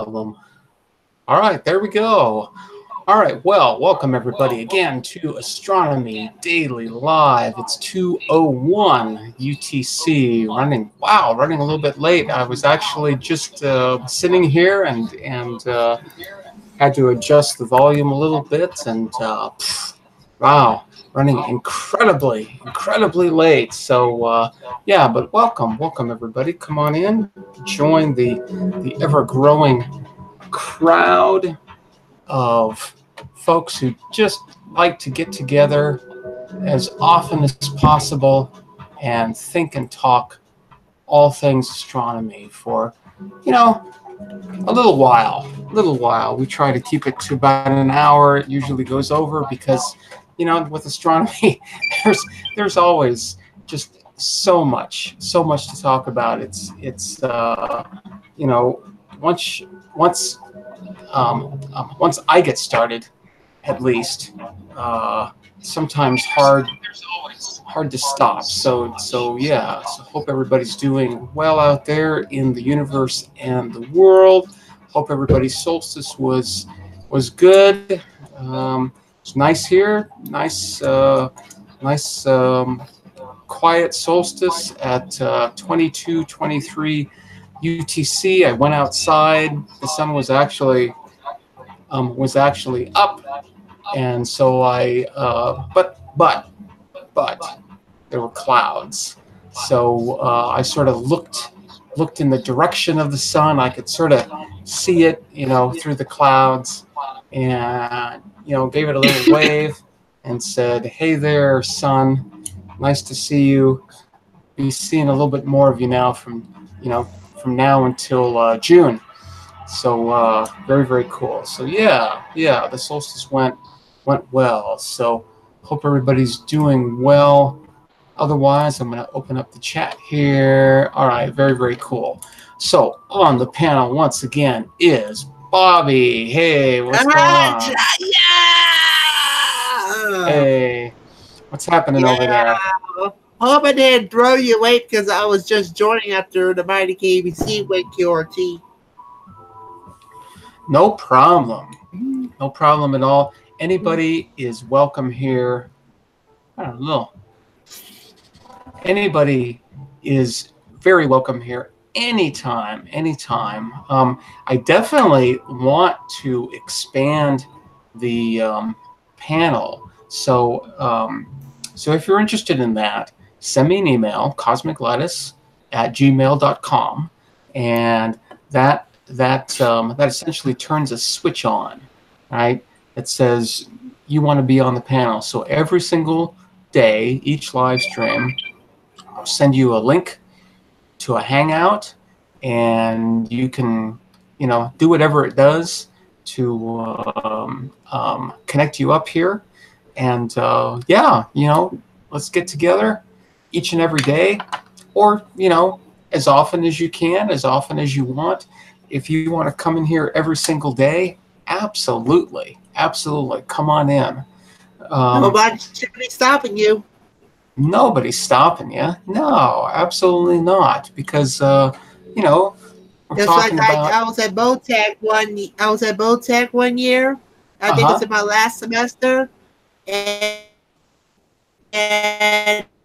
of them. All right, there we go. All right, well, welcome everybody again to Astronomy Daily Live. It's 2:01 UTC. Running a little bit late. I was actually just sitting here and had to adjust the volume a little bit, and wow, running incredibly late. So yeah, but welcome everybody. Come on in, join the ever-growing crowd of folks who just like to get together as often as possible and think and talk all things astronomy for, a little while. We try to keep it to about an hour. It usually goes over because, with astronomy, there's always just so much to talk about. It's once once I get started, at least, sometimes hard to stop. So yeah. So hope everybody's doing well out there in the universe and the world. Hope everybody's solstice was good. It's nice here. Nice quiet solstice at 22:23 UTC. I went outside. The sun was actually up, and so but there were clouds. So I sort of looked in the direction of the sun. I could sort of see it, through the clouds, and gave it a little wave and said, "Hey there, sun. Nice to see you. Be seeing a little bit more of you now from now until June." So very cool. So yeah, the solstice went well. So hope everybody's doing well. Otherwise, I'm going to open up the chat here. All right, very cool. So on the panel once again is Bobby. Hey, what's going on? Yeah! Hey, what's happening over there? Hope I didn't throw you late because I was just joining after the mighty KBC with QRT. No problem at all. Anybody is welcome here. I don't know. Anybody is very welcome here anytime. I definitely want to expand the panel. So if you're interested in that, send me an email, cosmiclettuce@gmail.com, and that essentially turns a switch on, right? It says you want to be on the panel. So every single day, each live stream, I'll send you a link to a Hangout, and you can, do whatever it does to connect you up here. And yeah, let's get together each and every day, or as often as you can, as often as you want. If you want to come in here every single day, absolutely, come on in. Nobody's stopping you. Nobody's stopping you. No, absolutely not. Because we're just talking like about. I was at BOTAC one year. I think it's in my last semester, and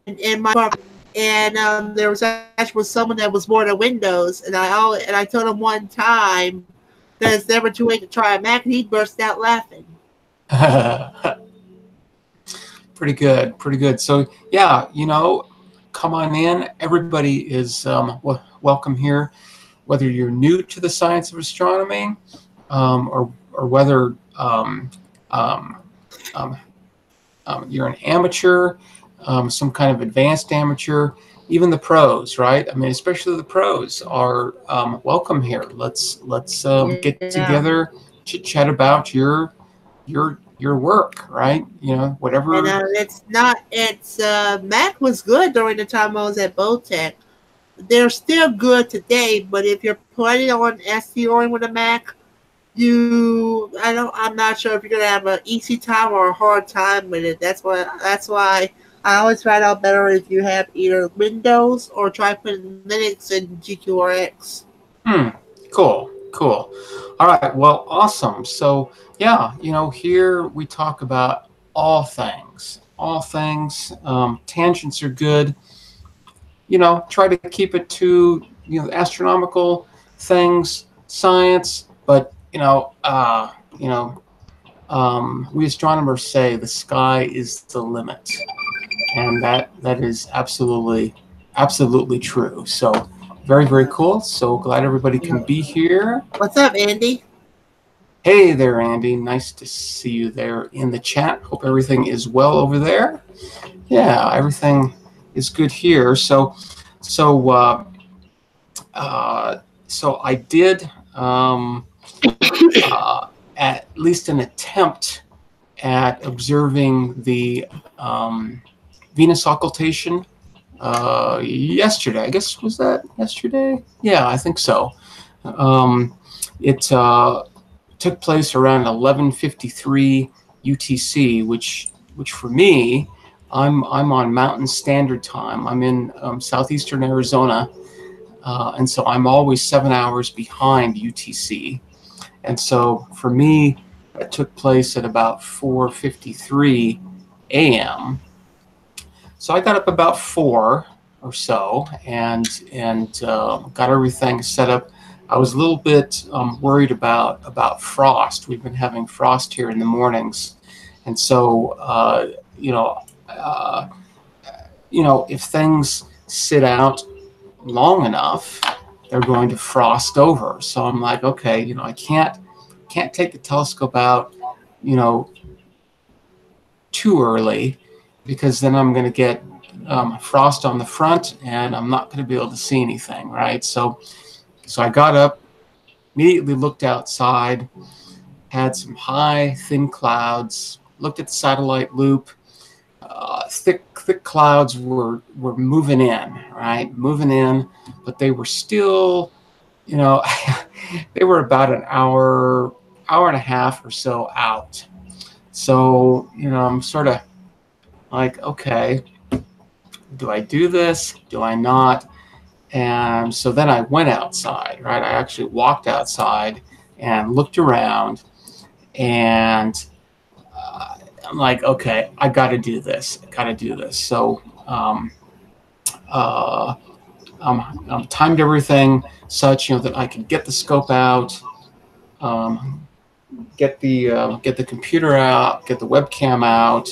in my there was actually someone that was born on Windows, and I told him one time that it's never too late to try a Mac, and he burst out laughing. Pretty good. So yeah, come on in. Everybody is welcome here, whether you're new to the science of astronomy, or whether you're an amateur, some kind of advanced amateur. Even the pros, right? I mean, especially the pros are welcome here. Let's get together, chit chat about your work, right? Whatever. And Mac was good during the time I was at BOTAC. They're still good today, but if you're planning on STOing with a Mac, I'm not sure if you're gonna have an easy time or a hard time with it. That's why I always find out better if you have either Windows or try putting Linux in GQRX. Cool. All right. Well, awesome. So yeah, here we talk about all things. All things. Tangents are good. Try to keep it to astronomical things, science, but we astronomers say the sky is the limit, and that is absolutely true. So very, very cool. So glad everybody can be here. What's up, Andy? Hey there, Andy. Nice to see you there in the chat. Hope everything is well over there. Yeah, everything is good here. So I did at least an attempt at observing the Venus occultation yesterday. I guess, was that yesterday? Yeah, I think so. It took place around 11:53 UTC, which for me, I'm on Mountain Standard Time. I'm in southeastern Arizona, and so I'm always 7 hours behind UTC. And so for me, it took place at about 4:53 a.m. So I got up about 4 or so and got everything set up. I was a little bit worried about frost. We've been having frost here in the mornings, and so if things sit out long enough, they're going to frost over. So I'm like, okay, I can't take the telescope out, too early, because then I'm going to get frost on the front, and I'm not going to be able to see anything, right? So I got up, immediately looked outside, had some high, thin clouds, looked at the satellite loop. Thick clouds were moving in, right? Moving in, but they were still, they were about an hour and a half or so out. So, I'm sort of like, okay, do I do this? Do I not? And so then I went outside, right? I actually walked outside and looked around, and I'm like, okay, I got to do this. So timed everything such that I could get the scope out, get the computer out, get the webcam out,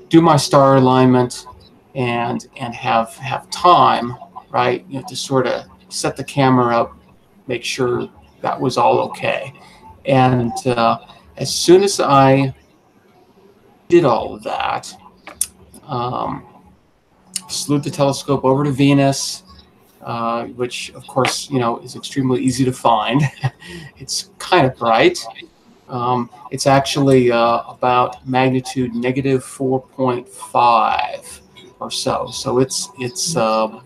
do my star alignment, and have time, right? To sort of set the camera up, make sure that was all okay. And as soon as I did all of that, slewed the telescope over to Venus, which of course is extremely easy to find. It's kind of bright. It's actually about magnitude -4.5 or so. So it's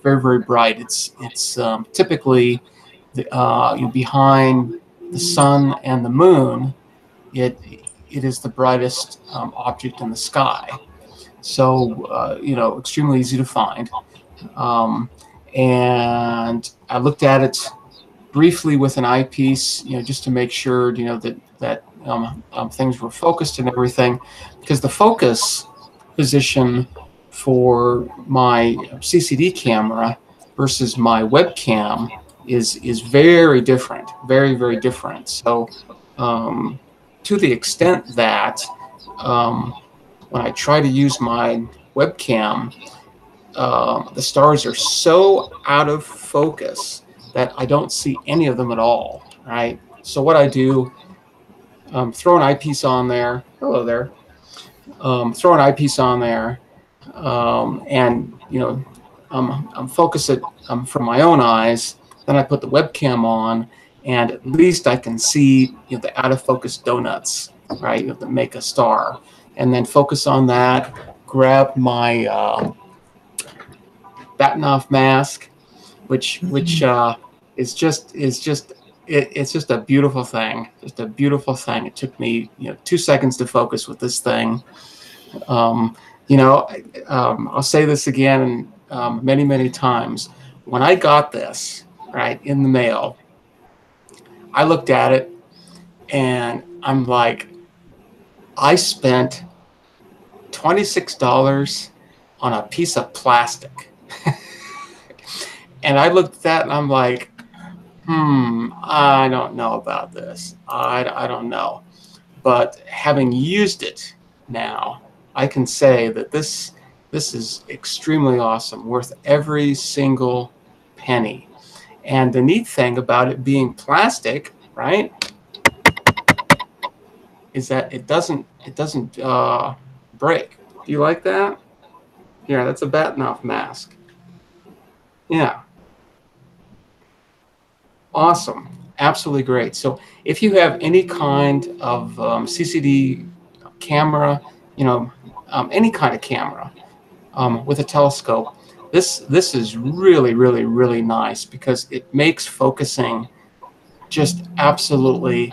very, very bright. It's typically behind the sun and the moon. It is the brightest object in the sky. So extremely easy to find. And I looked at it briefly with an eyepiece, just to make sure, that things were focused and everything, because the focus position for my CCD camera versus my webcam is very different, very, very different. So to the extent that when I try to use my webcam, the stars are so out of focus that I don't see any of them at all, right? So what I do, throw an eyepiece on there. Hello there. Throw an eyepiece on there, and I'm focus it from my own eyes. Then I put the webcam on, and at least I can see the out of focus donuts, right? That make a star, and then focus on that. Grab my Batinoff mask, which is just it's just a beautiful thing. Just a beautiful thing. It took me 2 seconds to focus with this thing. I'll say this again many, many times. When I got this right in the mail, I looked at it and I'm like, I spent $26 on a piece of plastic. And I looked at that and I'm like, I don't know about this. I don't know. But having used it now, I can say that this is extremely awesome, worth every single penny. And the neat thing about it being plastic, right, is that it doesn't break. Do you like that? Here, that's a Batnoff mask. Yeah. Awesome. Absolutely great. So if you have any kind of CCD camera, you know, any kind of camera with a telescope, this is really, really, really nice because it makes focusing just absolutely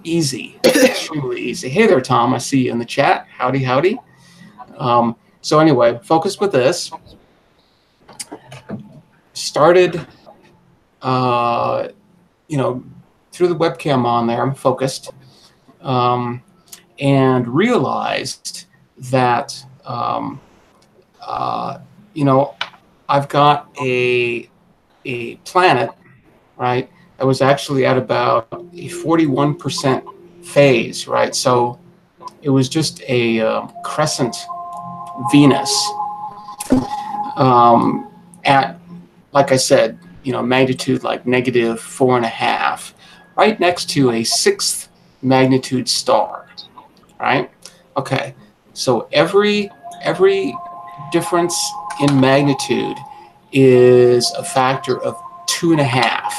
easy, extremely easy. Hey there, Tom. I see you in the chat. Howdy, howdy. So anyway, focus with this. Started, you know, through the webcam on there, I'm focused, and realized that, you know, I've got a planet, right, that was actually at about a 41% phase, right? So it was just a crescent Venus at, like I said, you know, magnitude like -4.5, right next to a 6th magnitude star, right? Okay, so every difference in magnitude is a factor of 2.5,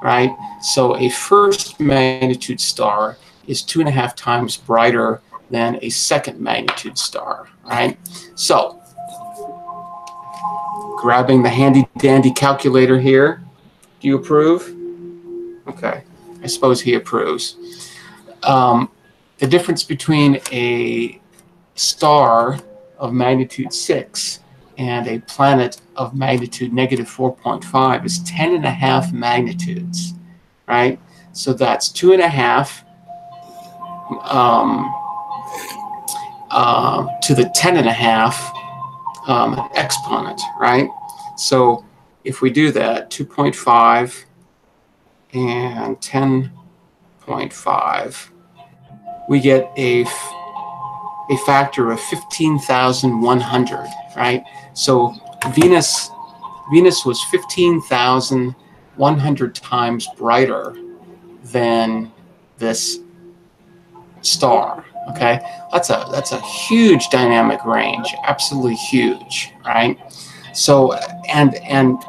right? So a 1st magnitude star is 2.5 times brighter than a 2nd magnitude star, right? So grabbing the handy dandy calculator here. Do you approve? Okay, I suppose he approves. The difference between a star of magnitude 6 and a planet of magnitude -4.5 is 10.5 magnitudes, right? So that's 2.5 to the 10.5 exponent, right? So if we do that, 2.5 and 10.5, we get a factor of 15,100, right? So Venus was 15,100 times brighter than this star. Okay, that's a huge dynamic range, absolutely huge, right? So and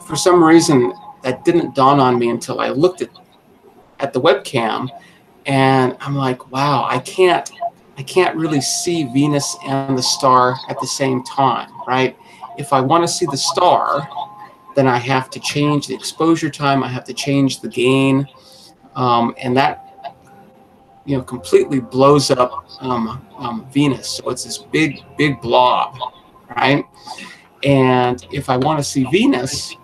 for some reason that didn't dawn on me until I looked at the webcam, and I'm like, wow, I can't really see Venus and the star at the same time, right? If I want to see the star, then I have to change the exposure time, I have to change the gain, and that, you know, completely blows up Venus. So it's this big blob, right? And if I want to see Venus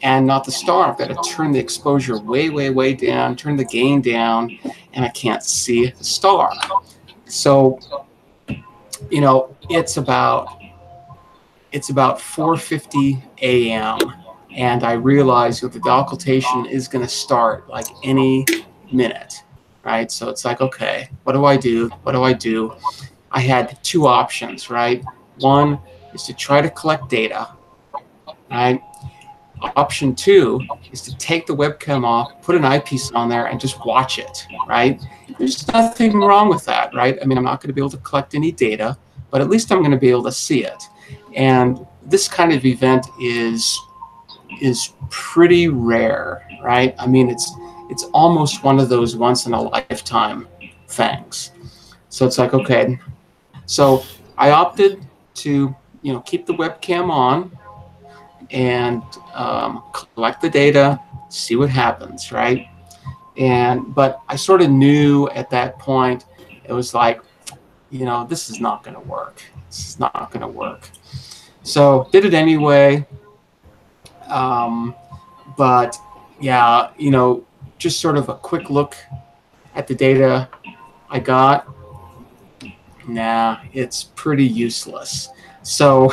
and not the star, I've got to turn the exposure way down, turn the gain down, and I can't see the star. So, you know, it's about 4:50 a.m. and I realize that the occultation is going to start like any minute, right? So it's like, okay, what do I do? What do I do? I had two options, right? One is to try to collect data, right? Option two is to take the webcam off, put an eyepiece on there, and just watch it, right? There's nothing wrong with that, right? I mean, I'm not going to be able to collect any data, but at least I'm going to be able to see it. And this kind of event is pretty rare, right? I mean, it's almost one of those once in a lifetime things. So it's like, okay. So I opted to, you know, keep the webcam on and collect the data, see what happens, right? But I sort of knew at that point, it was like, you know, this is not going to work. This is not going to work. So did it anyway. but yeah, you know, just sort of a quick look at the data I got. Nah, it's pretty useless. So,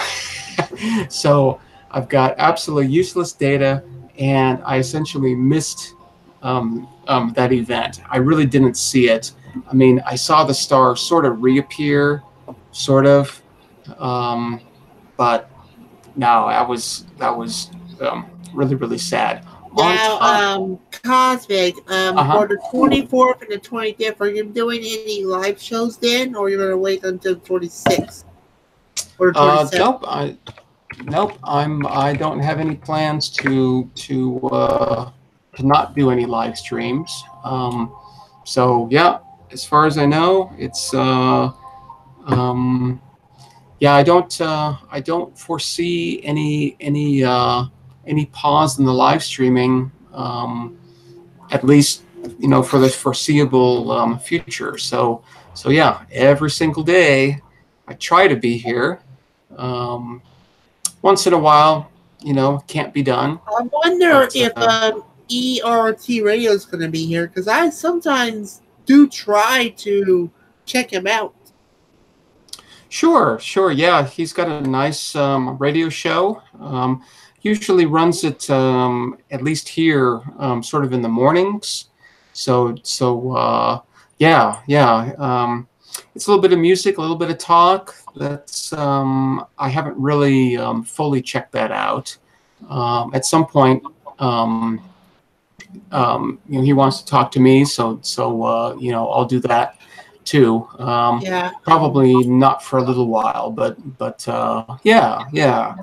so I've got absolutely useless data, and I essentially missed that event. I really didn't see it. I mean, I saw the star sort of reappear, sort of, um, but no, that was really really sad. On Now, top, Cosmic, uh-huh. for the 24th and the 25th, are you doing any live shows then, or you're going to wait until the 26th or the 27th? Nope. I don't have any plans to not do any live streams. So yeah, as far as I know, it's um, yeah. I don't foresee any pause in the live streaming. At least for the foreseeable future. So yeah, every single day I try to be here. Um, Once in a while, can't be done. I wonder But if ERT Radio is going to be here, because I sometimes do try to check him out. sure, yeah, he's got a nice radio show. Usually runs it at least here, sort of in the mornings. So yeah. It's a little bit of music, a little bit of talk. That's I haven't really fully checked that out. At some point, he wants to talk to me, so I'll do that too. Yeah. Probably not for a little while, but yeah.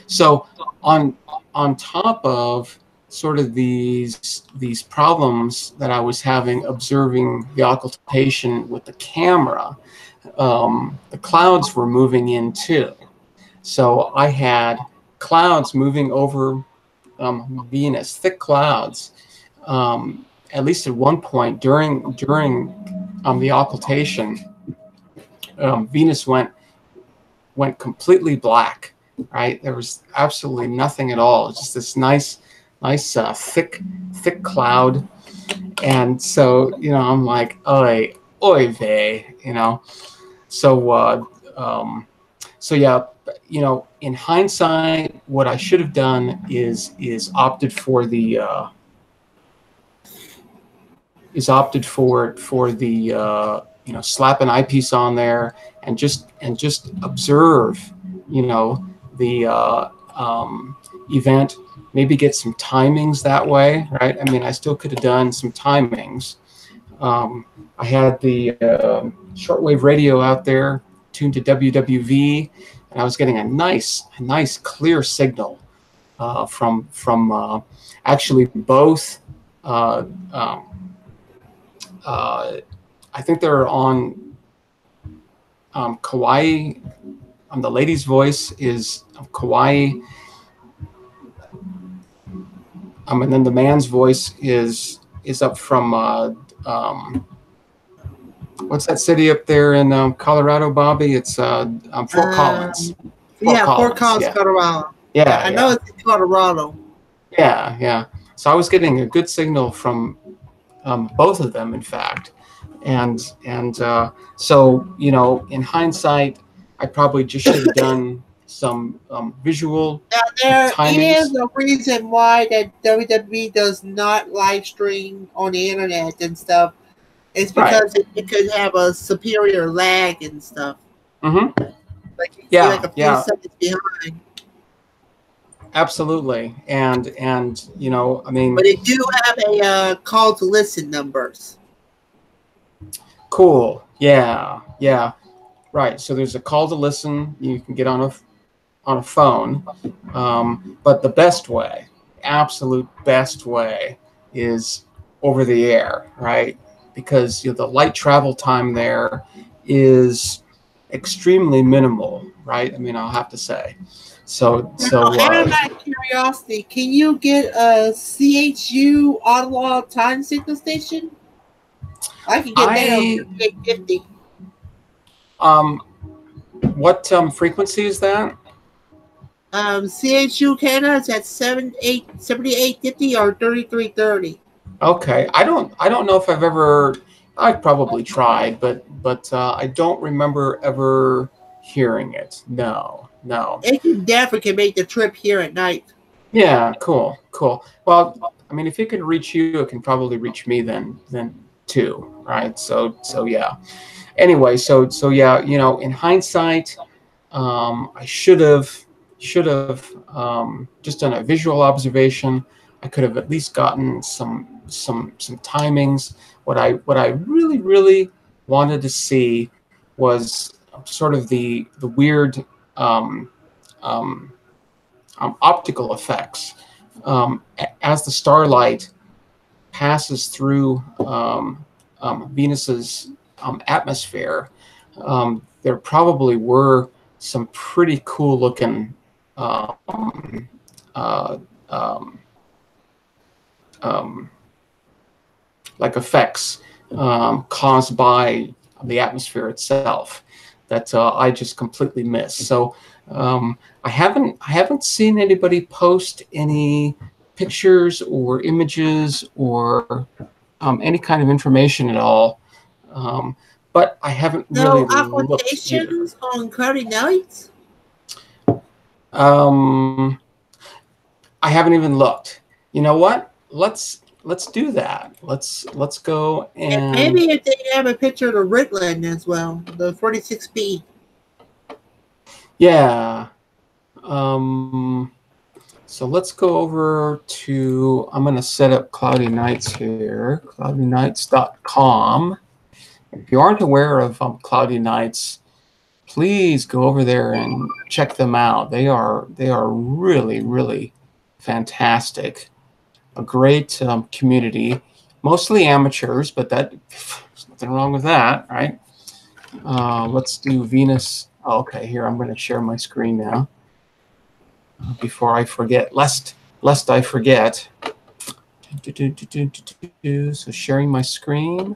So on on top of sort of these problems that I was having observing the occultation with the camera, the clouds were moving in too. So I had clouds moving over Venus, thick clouds. At least at one point during the occultation, Venus went completely black. Right, there was absolutely nothing at all. It's just this nice thick cloud, and so I'm like, oy vey. So yeah, in hindsight, what I should have done is opted for the slap an eyepiece on there and just observe the event, maybe get some timings that way, right? I mean, I still could have done some timings. I had the shortwave radio out there tuned to WWV, and I was getting a nice clear signal from actually both. I think they're on Kauai. The lady's voice is Kauai, and then the man's voice is up from what's that city up there in Colorado, Bobby? It's Fort Collins. Fort Collins, yeah. Colorado. Yeah, I know it's in Colorado. Yeah. So I was getting a good signal from both of them, in fact, and so in hindsight, I probably just should have done some visual. Now there timings. Is a reason why that WWE does not live stream on the internet and stuff. It's because it could have a superior lag and stuff. Mm-hmm. Like a few seconds behind. Absolutely, and I mean. But it do have a call to listen numbers. Cool. Yeah. Right. So there's a call to listen you can get on a phone, but the best way, absolute best way, is over the air, right? Because the light travel time there is extremely minimal, right? I mean, I'll have to say. So out of curiosity, can you get a CHU Ottawa time signal station? I can get that over 850. What frequency is that? CHU Canada is at 7850 or 3330. Okay, I don't know if I've probably tried, but I don't remember ever hearing it. No, no. It can definitely can make the trip here at night. Yeah, cool, cool. Well, I mean, if it can reach you, it can probably reach me then too, right? So yeah. Anyway, so yeah, in hindsight, I should have just done a visual observation. I could have at least gotten some timings. What I really wanted to see was sort of the weird um, um, optical effects as the starlight passes through Venus's atmosphere. There probably were some pretty cool looking uh, um, um, like effects caused by the atmosphere itself that I just completely missed. So I haven't seen anybody post any pictures or images or any kind of information at all. But I haven't really No looked either. occultations on cloudy nights? Um, I haven't even looked. You know what? Let's do that. Let's go And and maybe if they have a picture of the Ritland as well, the 46B. yeah. Um, so let's go over to, I'm going to set up Cloudy Nights here, cloudynights.com. If you aren't aware of Cloudy Nights, please go over there and check them out. They are really fantastic. A great community, mostly amateurs, but there's nothing wrong with that, right? Let's do Venus. Oh, okay, here I'm going to share my screen now before I forget, lest I forget. So sharing my screen,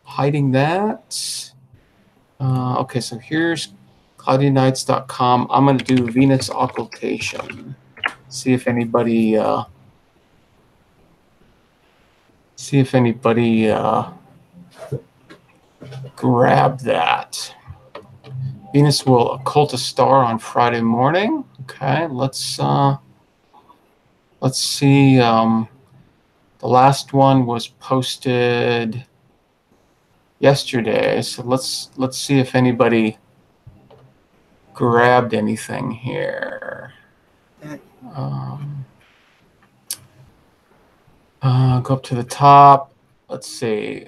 hiding that. Okay, so here's cloudynights.com. I'm going to do Venus occultation. See if anybody grab that. Venus will occult a star on Friday morning. Okay, let's see. The last one was posted yesterday, so let's see if anybody grabbed anything here. Go up to the top. Let's see.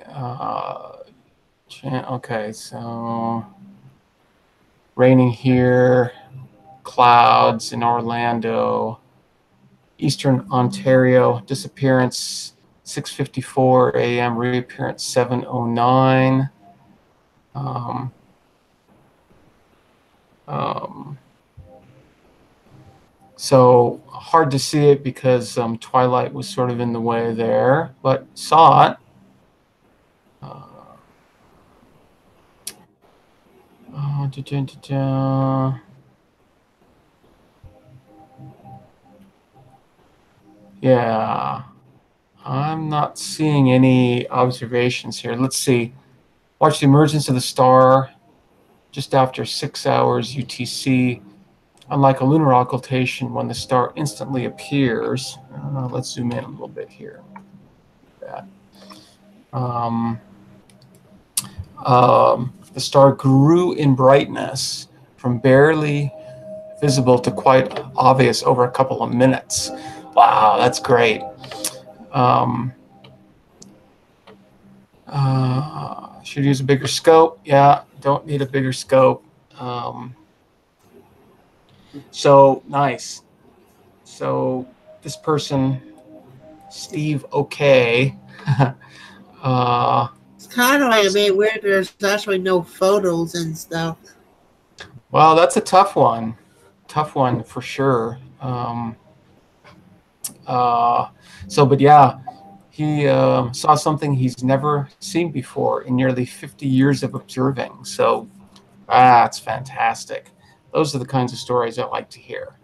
Okay, so raining here, clouds in Orlando, Eastern Ontario, disappearance 6:54 a.m., reappearance 7:09. So hard to see it because twilight was sort of in the way there, but saw it. Yeah, I'm not seeing any observations here. Let's see. Watch the emergence of the star just after 6 hours UTC. Unlike a lunar occultation, when the star instantly appears. Let's zoom in a little bit here. The star grew in brightness from barely visible to quite obvious over a couple of minutes. Wow, that's great. Should use a bigger scope. Yeah, don't need a bigger scope. So nice. So this person, Steve OK. It's kind of like a bit weird. There's actually no photos and stuff. Well, that's a tough one. Tough one for sure. But yeah, he saw something he's never seen before in nearly 50 years of observing. So that's fantastic. Those are the kinds of stories I like to hear.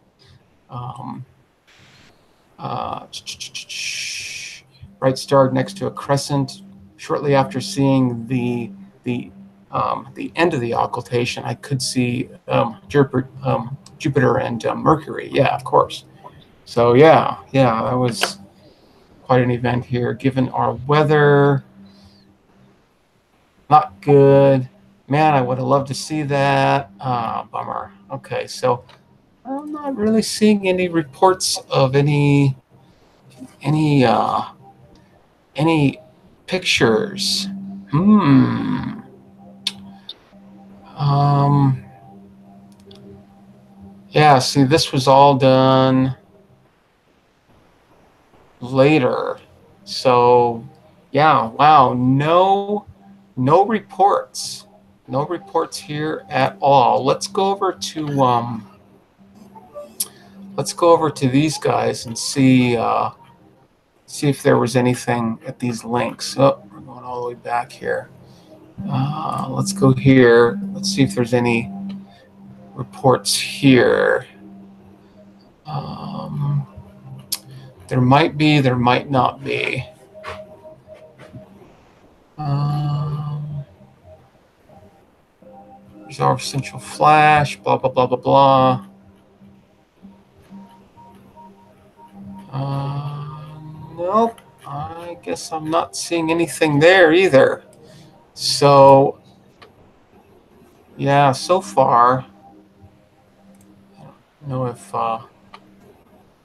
bright star next to a crescent. Shortly after seeing the end of the occultation, I could see Jupiter and Mercury. Yeah, of course. So yeah, that was quite an event here. Given our weather, not good. Man, I would have loved to see that. Bummer. Okay, so I'm not really seeing any reports of any pictures. Yeah, see, this was all done later. So, yeah, wow, no reports. No reports here at all. Let's go over to these guys and see if there was anything at these links. Oh, we're going all the way back here. Let's go here. Let's see if there's any reports here. There might be, there might not be. Resolve central flash, blah, blah, blah, blah, blah. Nope, I guess I'm not seeing anything there either. So, yeah, so far, I don't know if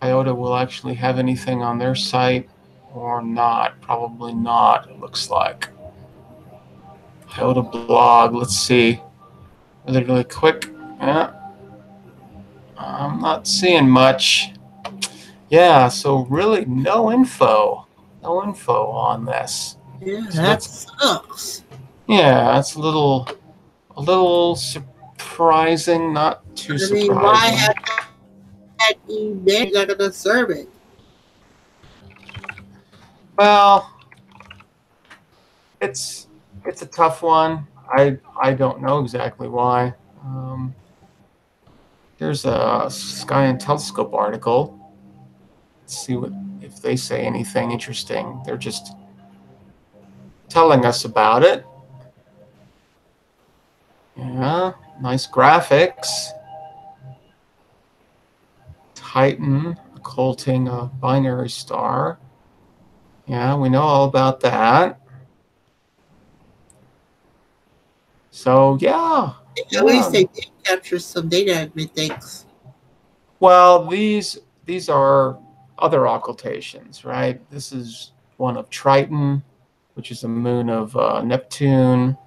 IOTA will actually have anything on their site or not. Probably not, it looks like. IOTA blog, let's see. Really, really quick. Yeah. I'm not seeing much. Yeah, so really no info. No info on this. Yeah, so that sucks. Yeah, that's a little surprising, not too surprising. Why have that event not gonna serve it? Well, it's a tough one. I don't know exactly why. Here's a Sky and Telescope article. Let's see if they say anything interesting. They're just telling us about it. Yeah, nice graphics. Titan occulting a binary star. Yeah, we know all about that. So yeah. At least they did capture some data, methinks. Well, these are other occultations, right? This is one of Triton, which is a moon of Neptune.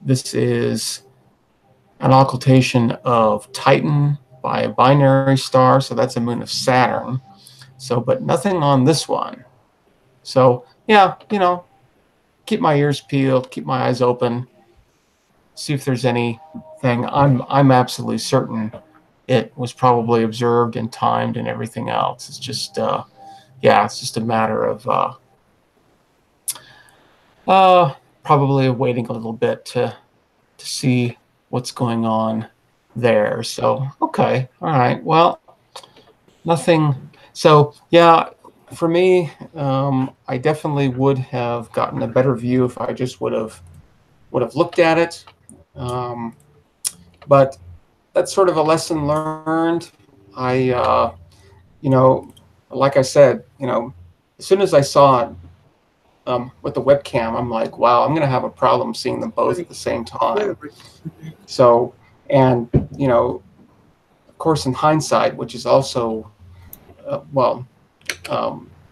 This is an occultation of Titan by a binary star, so that's a moon of Saturn. So, but nothing on this one. So, yeah, you know, keep my ears peeled, keep my eyes open, see if there's anything. I'm absolutely certain it was probably observed and timed and everything else. It's just, yeah, it's just a matter of probably waiting a little bit to see what's going on there. So, okay, all right, well, nothing. So, yeah, for me, I definitely would have gotten a better view if I just would have looked at it. But that's sort of a lesson learned. I, you know, like I said, you know, as soon as I saw it with the webcam, I'm like, wow, I'm going to have a problem seeing them both at the same time. So, and, you know, of course, in hindsight, which is also, well,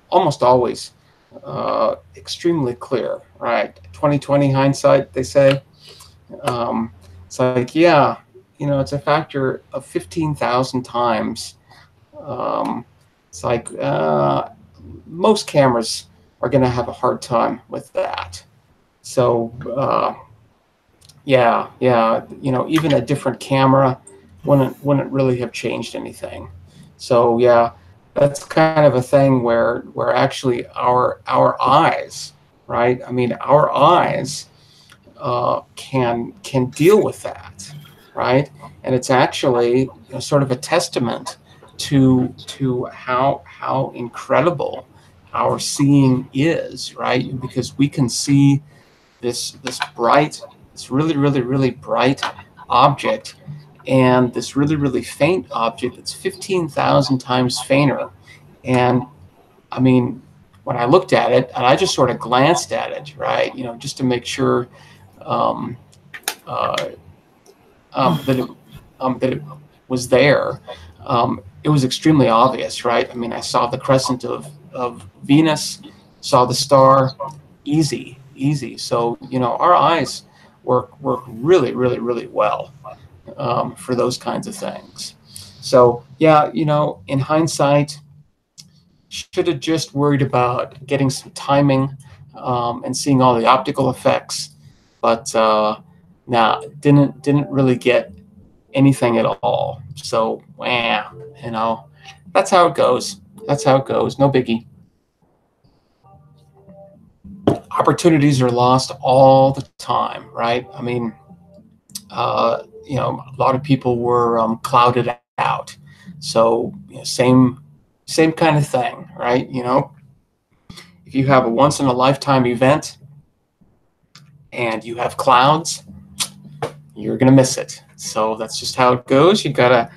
almost always extremely clear, right? 20/20 hindsight, they say. It's like, yeah, you know, it's a factor of 15,000 times. It's like most cameras are going to have a hard time with that. So, yeah, you know, even a different camera wouldn't really have changed anything. So, yeah, that's kind of a thing where actually our eyes, right? I mean, our eyes can deal with that. right? And it's actually, you know, sort of a testament to how incredible our seeing is, right? Because we can see this bright, this really bright object, and this really faint object that's 15,000 times fainter. And I mean, when I looked at it, and I just sort of glanced at it, right, you know, just to make sure um, uh, that it was there. It was extremely obvious, right? I mean, I saw the crescent of Venus, saw the star, easy. So, you know, our eyes work really well for those kinds of things. So, yeah, you know, in hindsight, should have just worried about getting some timing and seeing all the optical effects, but nah, didn't really get anything at all. So, you know, that's how it goes. That's how it goes. No biggie. Opportunities are lost all the time, right? I mean, you know, a lot of people were clouded out. So, you know, same kind of thing, right? You know, if you have a once in a lifetime event and you have clouds, you're gonna miss it. So that's just how it goes. You gotta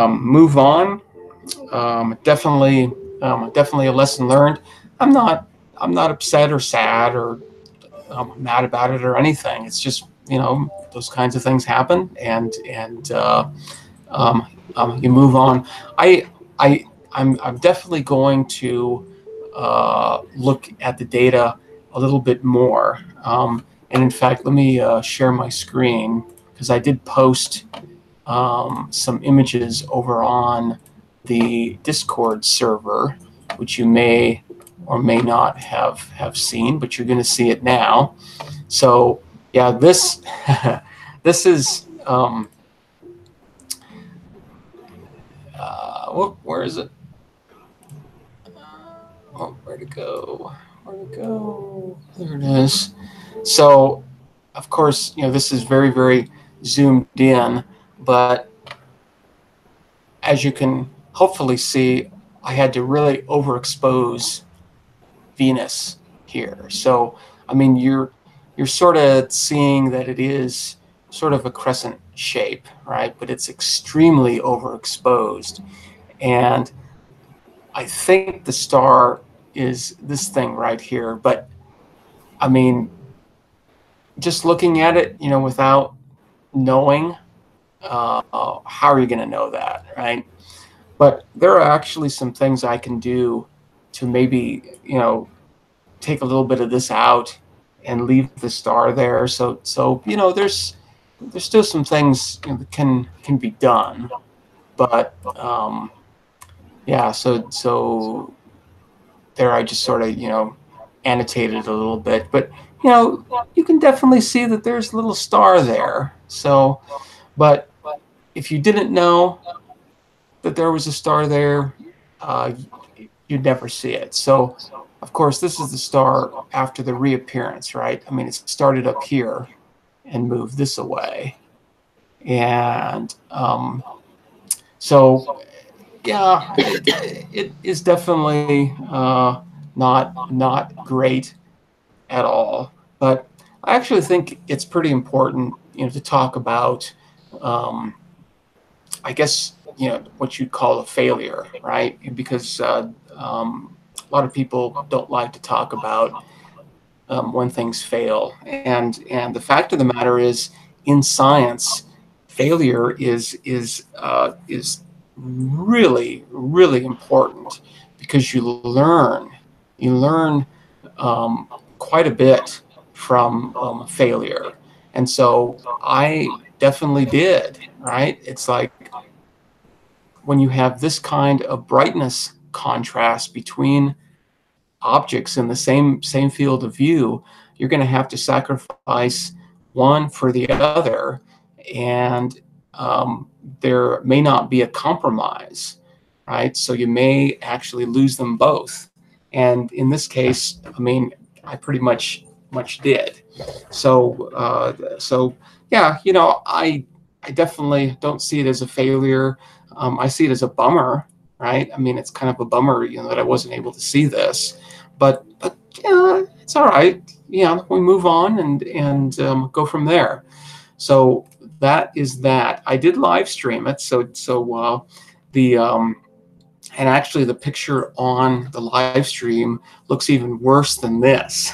move on. Definitely a lesson learned. I'm not upset or sad or mad about it or anything. It's just, you know, those kinds of things happen, and you move on. I'm definitely going to look at the data a little bit more. And in fact, let me share my screen, because I did post some images over on the Discord server, which you may or may not have seen, but you're going to see it now. So yeah, this this is where is it? Oh, where'd it go? Where'd it go? There it is. So, of course, you know, this is very zoomed in, but as you can hopefully see, I had to really overexpose Venus here. So, I mean, you're sort of seeing that it is sort of a crescent shape, right? But it's extremely overexposed. And I think the star is this thing right here. But I mean, just looking at it, you know, without knowing, how are you going to know that, right? But there are actually some things I can do to maybe, you know, take a little bit of this out and leave the star there. So you know, there's still some things, you know, that can be done. But yeah, so there I just sort of, you know, annotated a little bit. But you know, you can definitely see that there's a little star there. So, but if you didn't know that there was a star there, you'd never see it. So, of course, this is the star after the reappearance, right? I mean, it started up here and moved this away. And so, yeah, it is definitely not great at all. But I actually think it's pretty important, you know, to talk about, I guess, you know, what you'd call a failure, right? Because a lot of people don't like to talk about when things fail, and the fact of the matter is, in science, failure is really important, because you learn quite a bit from failure. And so I definitely did, right? It's like when you have this kind of brightness contrast between objects in the same field of view, you're going to have to sacrifice one for the other, and there may not be a compromise, right? So you may actually lose them both. And in this case, I mean, I pretty much did. So yeah, I definitely don't see it as a failure. I see it as a bummer, right? I mean, it's kind of a bummer, that I wasn't able to see this, but yeah, it's all right. We move on and go from there. So that is that. I did live stream it, so the and actually the picture on the live stream looks even worse than this.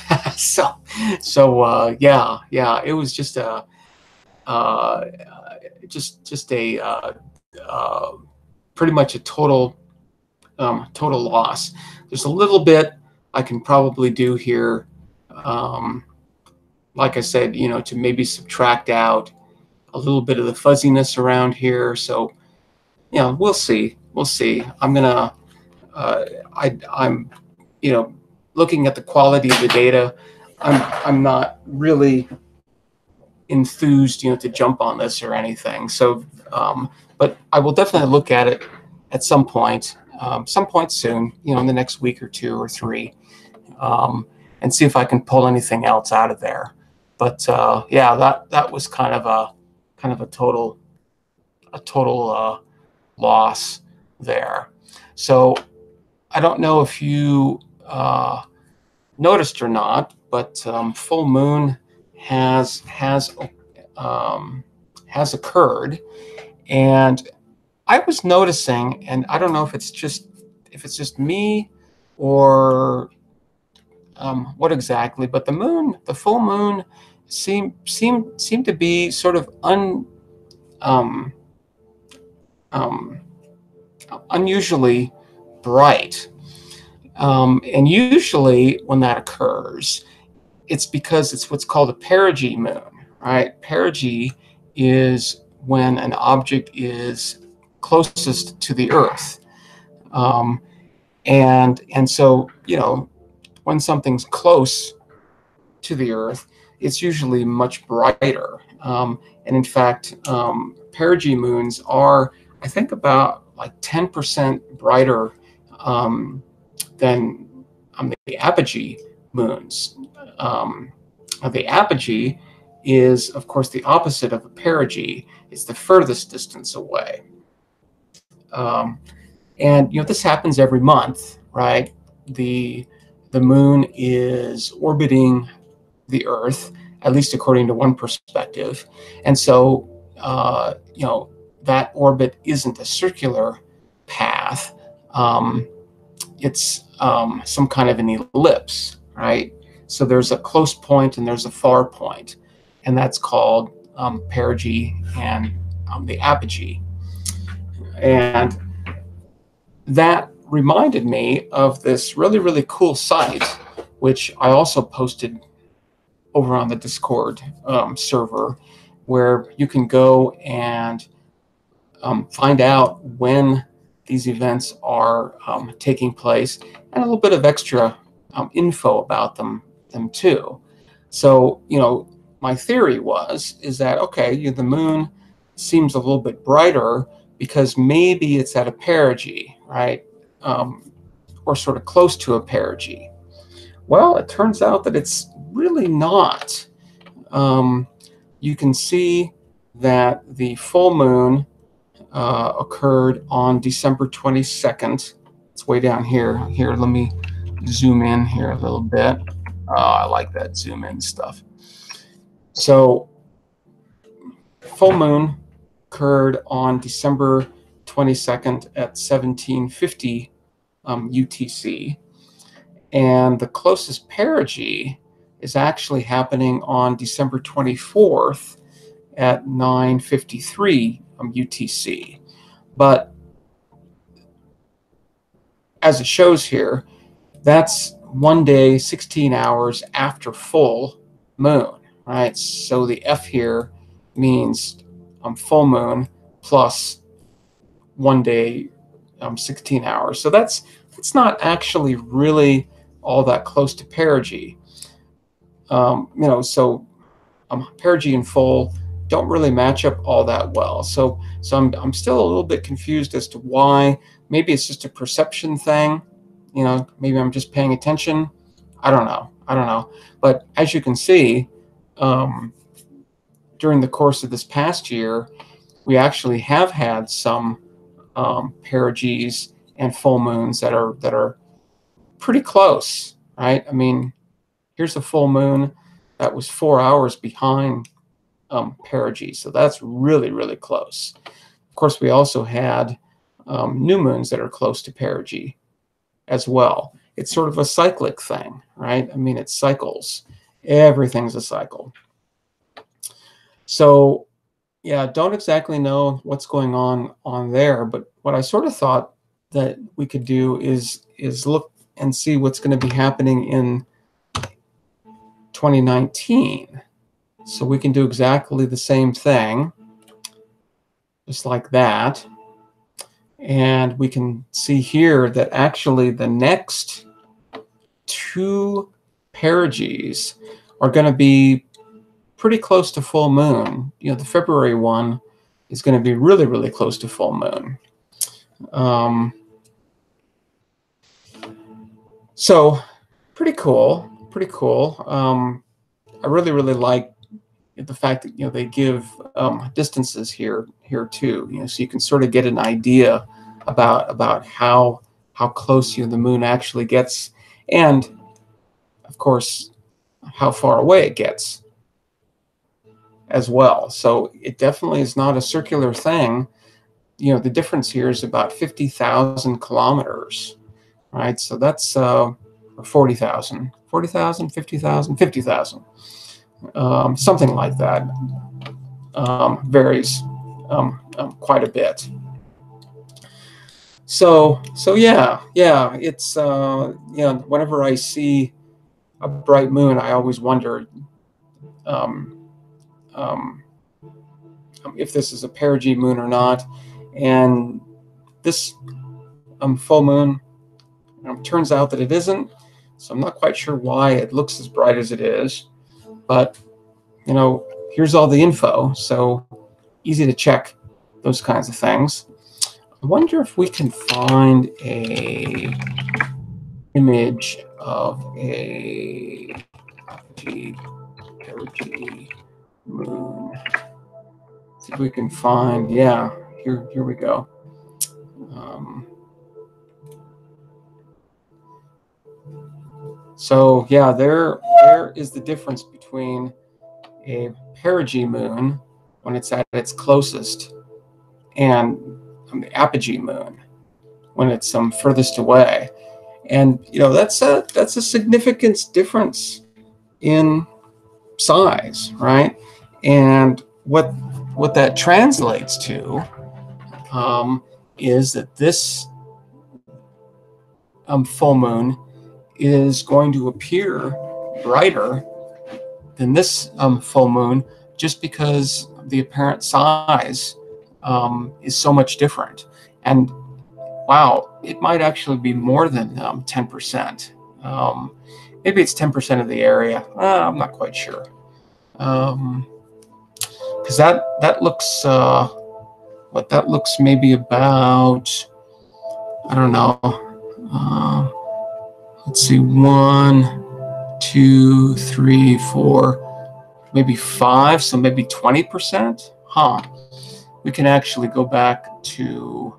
Yeah, it was just a uh, just a pretty much a total loss. There's a little bit I can probably do here, like I said, to maybe subtract out a little bit of the fuzziness around here. So we'll see. I'm gonna I'm looking at the quality of the data. I'm not really enthused to jump on this or anything. So but I will definitely look at it at some point soon, in the next week or two or three, and see if I can pull anything else out of there. But yeah, that was kind of a total loss there. So I don't know if you noticed or not, but full moon has occurred, and I was noticing, and I don't know if it's just me or what exactly, but the full moon seemed to be sort of unusually bright. And usually when that occurs, it's because it's what's called a perigee moon, right? Perigee is when an object is closest to the Earth. And so, when something's close to the Earth, it's usually much brighter. And in fact, perigee moons are, I think, about like 10% brighter than the apogee moons. The apogee is, of course, the opposite of a perigee. It's the furthest distance away. And this happens every month, right? The moon is orbiting the Earth, at least according to one perspective, and so that orbit isn't a circular path. It's some kind of an ellipse, right? So there's a close point and there's a far point, and that's called perigee and the apogee. And that reminded me of this really, really cool site, which I also posted over on the Discord server, where you can go and find out when these events are taking place, and a little bit of extra info about them too. So, my theory is that, okay, the moon seems a little bit brighter because maybe it's at a perigee, right? Or sort of close to a perigee. Well, it turns out that it's really not. You can see that the full moon occurred on December 22nd. It's way down here. Here, let me zoom in here a little bit. I like that zoom in stuff. So, full moon occurred on December 22nd at 1750 UTC. And the closest perigee is actually happening on December 24th at 9:53 UTC. But as it shows here, that's 1 day, 16 hours after full moon, right? So the F here means full moon plus 1 day, 16 hours. So that's not actually really all that close to perigee. So perigee and full don't really match up all that well. So I'm still a little bit confused as to why. Maybe it's just a perception thing. Maybe I'm just paying attention. I don't know. But as you can see, during the course of this past year, we actually have had some perigees and full moons that are pretty close, right? I mean, here's a full moon that was 4 hours behind perigee, so that's really, really close. Of course, we also had new moons that are close to perigee as well. It's sort of a cyclic thing, right? I mean, it cycles. Everything's a cycle. So, yeah, don't exactly know what's going on there, but what I sort of thought that we could do is look and see what's going to be happening in 2019. So we can do exactly the same thing, just like that. And we can see here that actually the next two perigees are going to be pretty close to full moon. You know, the February one is going to be really, really close to full moon. So pretty cool, pretty cool. I really, really like the fact that, you know, they give distances here too, you know, so you can sort of get an idea about how close, you know, the moon actually gets, and of course how far away it gets as well. So it definitely is not a circular thing. You know, the difference here is about 50,000 kilometers, right? So that's 40,000, 50,000, 50,000. Something like that. Varies quite a bit. So yeah, it's you know, whenever I see a bright moon, I always wonder if this is a perigee moon or not. And this full moon, turns out that it isn't. So I'm not quite sure why it looks as bright as it is, but you know, here's all the info, so easy to check those kinds of things. I wonder if we can find a image of a perigee moon. See if we can find, yeah, here we go. So yeah, there is the difference between a perigee moon when it's at its closest and the apogee moon when it's furthest away. And you know, that's a significant difference in size, right? And what that translates to is that this full moon is going to appear brighter than this full moon, just because the apparent size is so much different. And wow, it might actually be more than 10%. Maybe it's 10% of the area. I'm not quite sure. Because that looks that looks maybe about, I don't know. Let's see, 1, 2, 3, 4, maybe 5. So maybe 20%. Huh. We can actually go back to.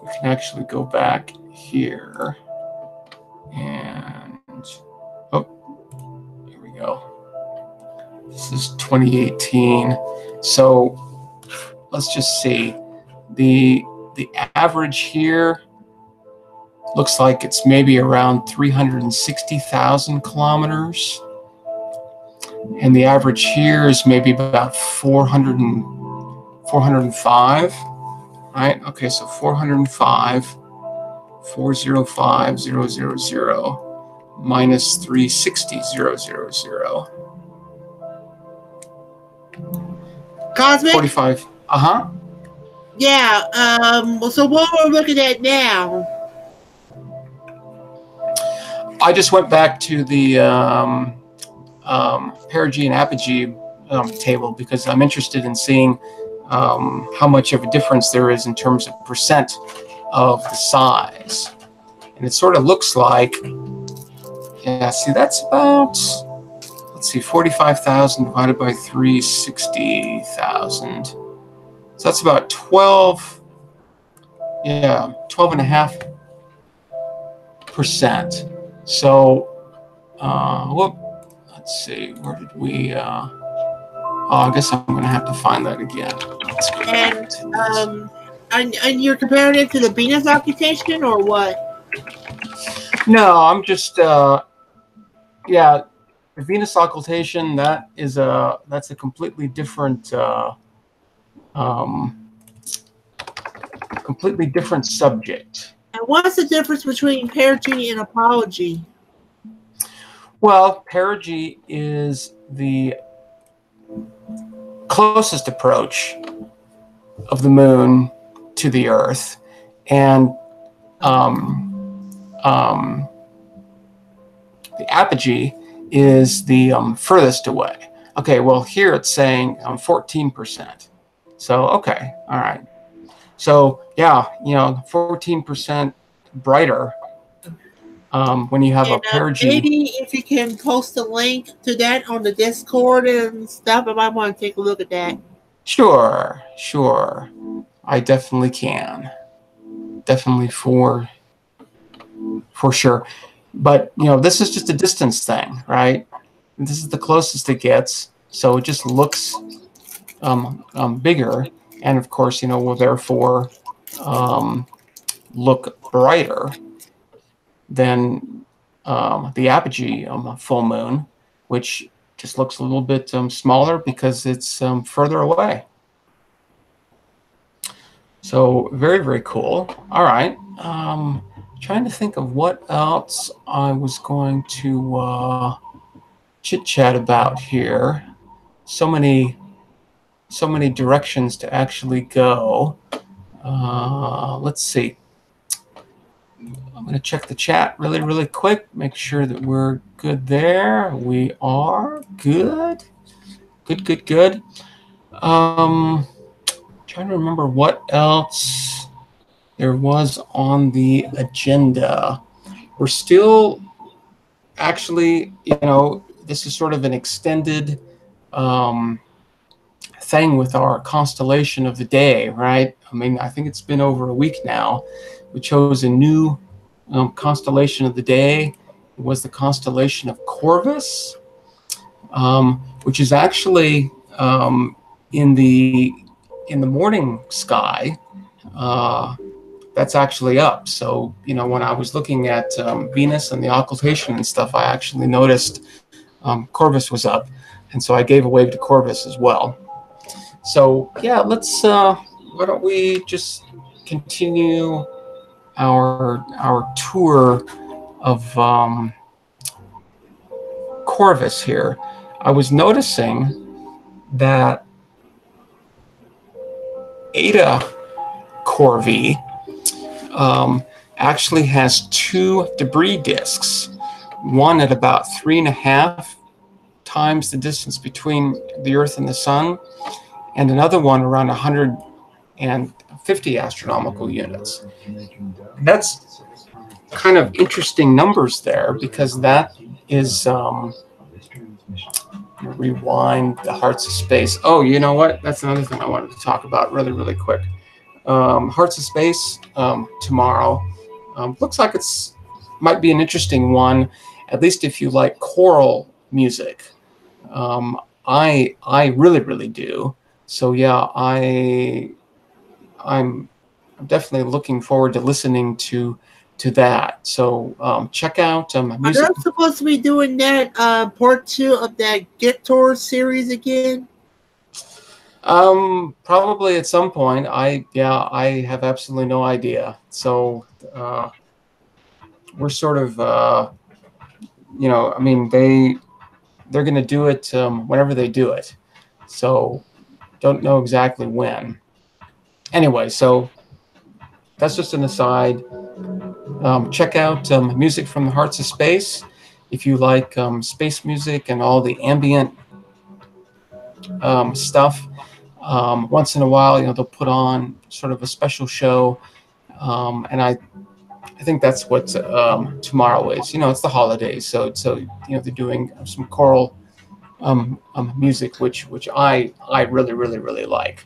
We can actually go back here, and here we go. This is 2018. So let's just see. The average here looks like it's maybe around 360,000 kilometers. And the average here is maybe about 405, right? Okay, so 405, 405,000 minus 360,000. Cosmic? 45. Uh-huh. Yeah, so what we're looking at now? I just went back to the perigee and apogee table because I'm interested in seeing how much of a difference there is in terms of percent of the size. And it sort of looks like, yeah, see, that's about, let's let's see, 45,000 divided by 360,000. So that's about 12, yeah, 12.5%. So, whoop, let's see, where did we, oh, I guess I'm going to have to find that again. And you're comparing it to the Venus occultation or what? No, I'm just, yeah, the Venus occultation, that's a completely different, subject. And what's the difference between perigee and apogee? Well, perigee is the closest approach of the moon to the Earth, and the apogee is the furthest away. Okay, well here it's saying 14%. So okay, all right. So yeah, 14% brighter when you have a perigee. Maybe if you can post a link to that on the Discord and stuff, I might want to take a look at that. Sure. I definitely can. Definitely for sure. But this is just a distance thing, right? This is the closest it gets, so it just looks bigger, and of course, will therefore look brighter than the apogee full moon, which just looks a little bit smaller because it's further away. So very, very cool. All right. Trying to think of what else I was going to chit-chat about here. So many directions to actually go. Let's see. I'm going to check the chat really, really quick. Make sure that we're good there. We are good. Good. Trying to remember what else there was on the agenda. We're still actually, this is sort of an extended thing with our constellation of the day, right? I mean, I think it's been over a week now. We chose a new constellation of the day. It was the constellation of Corvus, which is actually in the morning sky. That's actually up. So, when I was looking at Venus and the occultation and stuff, I actually noticed Corvus was up. And so I gave a wave to Corvus as well. So, yeah, let's, why don't we just continue our tour of Corvus here. I was noticing that Eta Corvi actually has two debris disks, one at about 3.5 times the distance between the Earth and the Sun, and another one around 150 astronomical units. That's kind of interesting numbers there, because that is rewind the Hearts of Space. Oh, you know what? That's another thing I wanted to talk about really, really quick. Hearts of Space tomorrow. Looks like it's might be an interesting one, at least if you like choral music. I really, really do. So yeah, I'm definitely looking forward to listening to that. So check out music. Are they supposed to be doing that part 2 of that Get Tour series again? Probably at some point. I have absolutely no idea. So we're sort of I mean, they're going to do it whenever they do it. So don't know exactly when. Anyway, so that's just an aside. Check out music from the Hearts of Space if you like space music and all the ambient stuff. Once in a while, they'll put on sort of a special show, and I think that's what tomorrow is. It's the holidays, so they're doing some choral music, which I really like.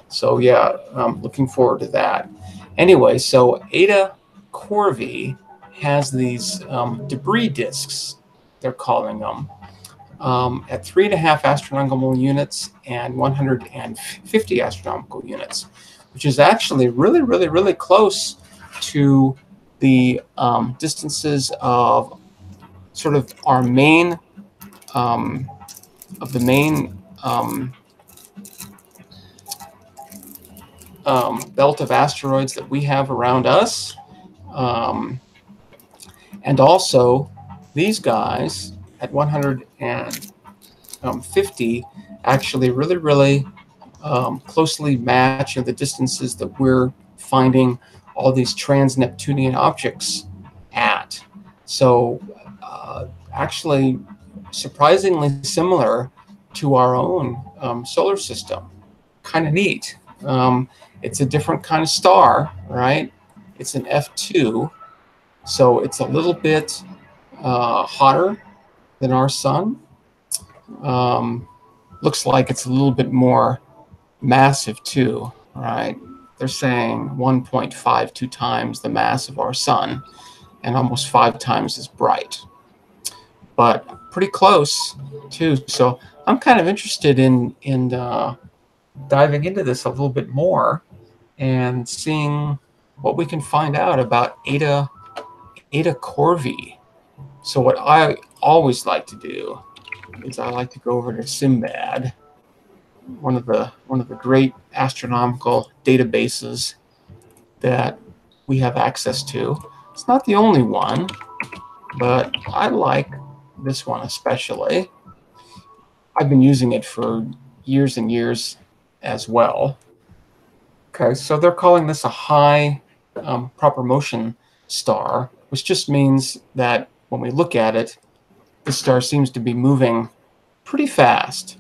So yeah, looking forward to that. Anyway, so Eta Corvi has these debris disks, they're calling them, at 3.5 astronomical units and 150 astronomical units, which is actually really close to the distances of sort of our main of the main belt of asteroids that we have around us. And also, these guys at 150 actually really closely match the distances that we're finding all these trans-Neptunian objects at. So actually surprisingly similar to our own solar system. Kind of neat. It's a different kind of star, right? It's an F2, so it's a little bit hotter than our sun. Looks like it's a little bit more massive too, right? They're saying 1.52 times the mass of our sun and almost 5 times as bright. But pretty close too. So I'm kind of interested in diving into this a little bit more and seeing what we can find out about Eta Corvi. So what I always like to do is I like to go over to Simbad, one of the great astronomical databases that we have access to. It's not the only one, but I like this one especially. I've been using it for years and years as well. Okay, so they're calling this a high proper motion star, which just means that when we look at it, the star seems to be moving pretty fast.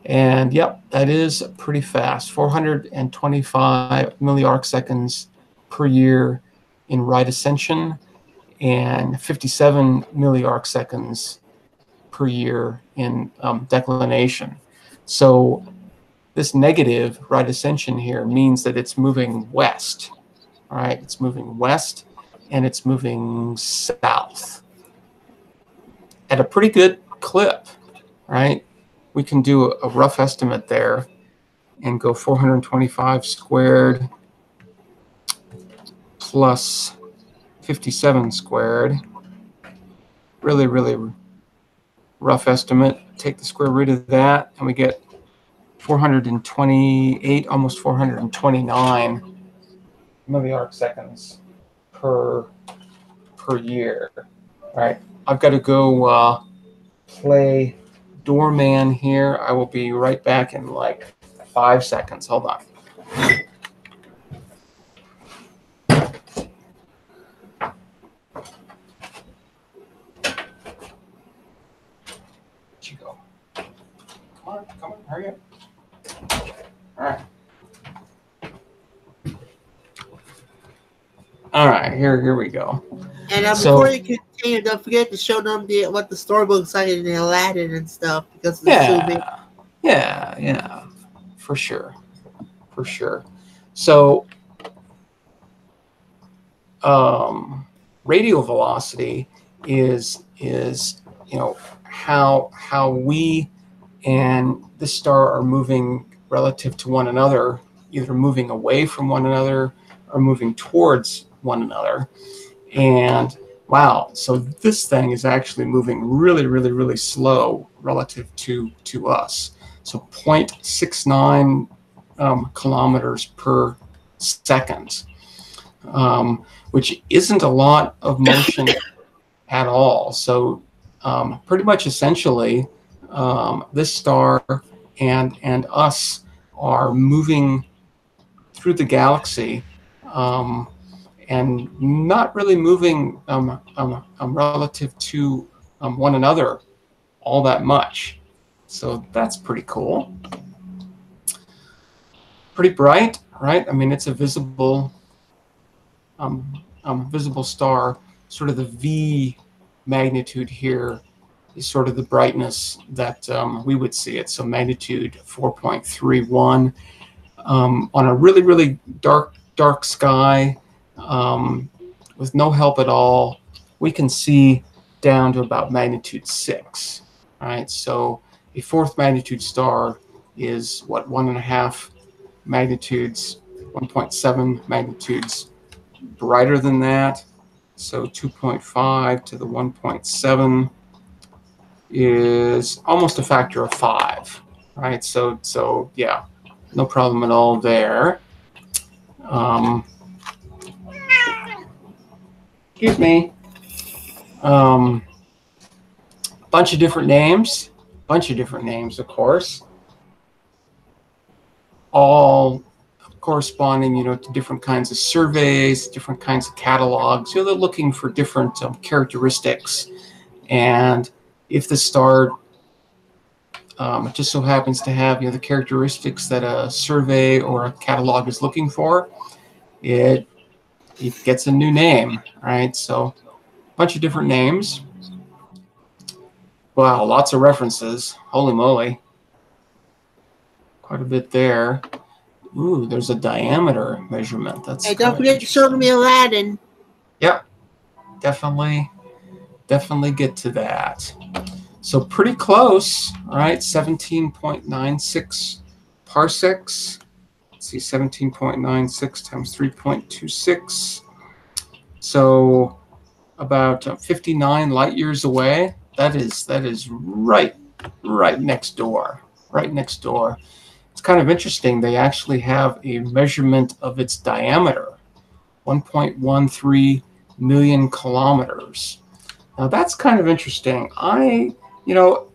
And yep, that is pretty fast. 425 milliarc seconds per year in right ascension and 57 milliarc seconds per year in declination. So this negative right ascension here means that it's moving west. All right, it's moving west and it's moving south at a pretty good clip, right? We can do a rough estimate there and go 425 squared plus 57 squared. Really rough estimate. Take the square root of that and we get 428, almost 429 milliarc seconds per year. All right, I've got to go play doorman here. I will be right back in like 5 seconds. Hold on. Where'd you go? Come on, hurry up. All right, here we go. And before you continue, don't forget to show them what the story looks like in Aladdin and stuff, because it's zooming. Yeah, for sure. So, radial velocity is how we and the star are moving relative to one another, either moving away from one another or moving towards one another. And wow, so this thing is actually moving really slow relative to us. So 0.69 kilometers per second, which isn't a lot of motion at all. So pretty much essentially this star and us are moving through the galaxy and not really moving relative to one another all that much. So that's pretty cool. Pretty bright, right? I mean, it's a visible visible star. Sort of the V magnitude here is sort of the brightness that we would see it. So magnitude 4.31 on a really, really dark sky with no help at all. We can see down to about magnitude 6. All right, so a 4th magnitude star is what, 1.5 magnitudes, 1.7 magnitudes brighter than that. So 2.5 to the 1.7 is almost a factor of 5, right? So yeah, no problem at all there. Excuse me. Bunch of different names, of course, all corresponding, you know, to different kinds of surveys, different kinds of catalogs. You know, they're looking for different characteristics, and if the star it just so happens to have, you know, the characteristics that a survey or a catalog is looking for, it gets a new name, right? So a bunch of different names. Wow, lots of references. Holy moly. Quite a bit there. Ooh, there's a diameter measurement. That's hey, don't forget to show me Aladdin. Yep, definitely get to that. So pretty close, all right? 17.96 parsecs. Let's see, 17.96 times 3.26. So about 59 light years away. That is right next door. Right next door. It's kind of interesting. They actually have a measurement of its diameter, 1.13 million kilometers. Now that's kind of interesting. You know,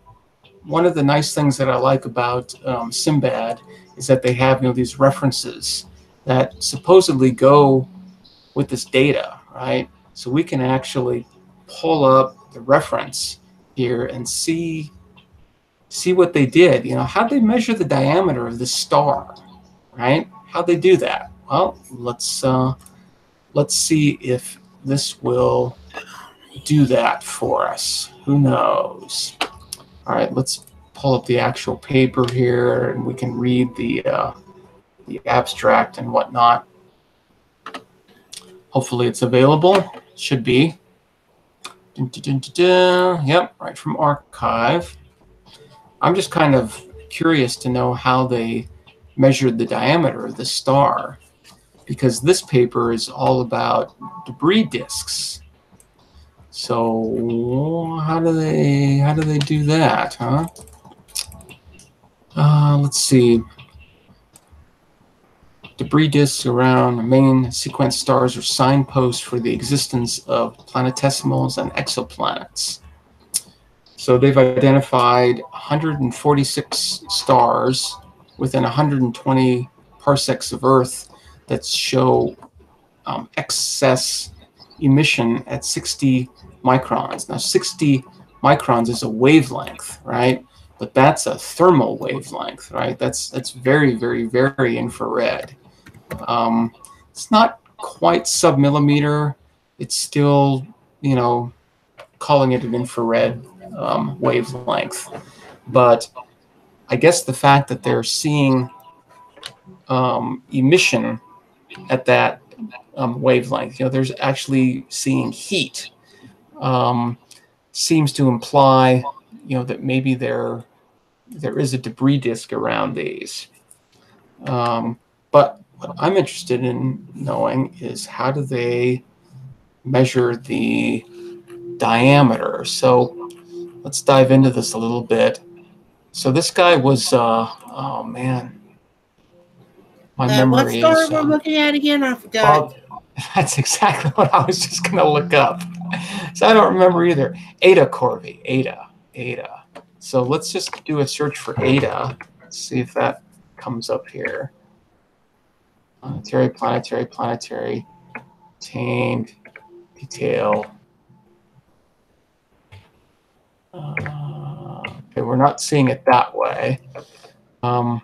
one of the nice things that I like about Simbad is that they have, you know, these references that supposedly go with this data, right? So we can actually pull up the reference here and see what they did. You know, how'd they measure the diameter of the star, right? How'd they do that? Well, let's see if this will do that for us. Who knows? All right, let's pull up the actual paper here, and we can read the abstract and whatnot. Hopefully, it's available. Should be. Yep, right from archive. I'm just kind of curious to know how they measured the diameter of the star, because this paper is all about debris disks. So how do they do that, huh? Let's see. Debris disks around main sequence stars are signposts for the existence of planetesimals and exoplanets. So they've identified 146 stars within 120 parsecs of Earth that show excess emission at 60 microns. Now, 60 microns is a wavelength, right? But that's a thermal wavelength, right? That's very, very, very infrared. It's not quite sub-millimeter. It's still, you know, calling it an infrared wavelength. But I guess the fact that they're seeing emission at that wavelength, you know, there's actually seeing heat, seems to imply, you know, that maybe there is a debris disk around these. But what I'm interested in knowing is, how do they measure the diameter? So let's dive into this a little bit. So this guy was, oh man, my memory is. What star we're looking at again? I forgot. Well, that's exactly what I was just going to look up. So I don't remember either. Eta Corvi, Eta. So let's just do a search for Eta. Let's see if that comes up here. Planetary, obtained, detail. Okay, we're not seeing it that way. Let's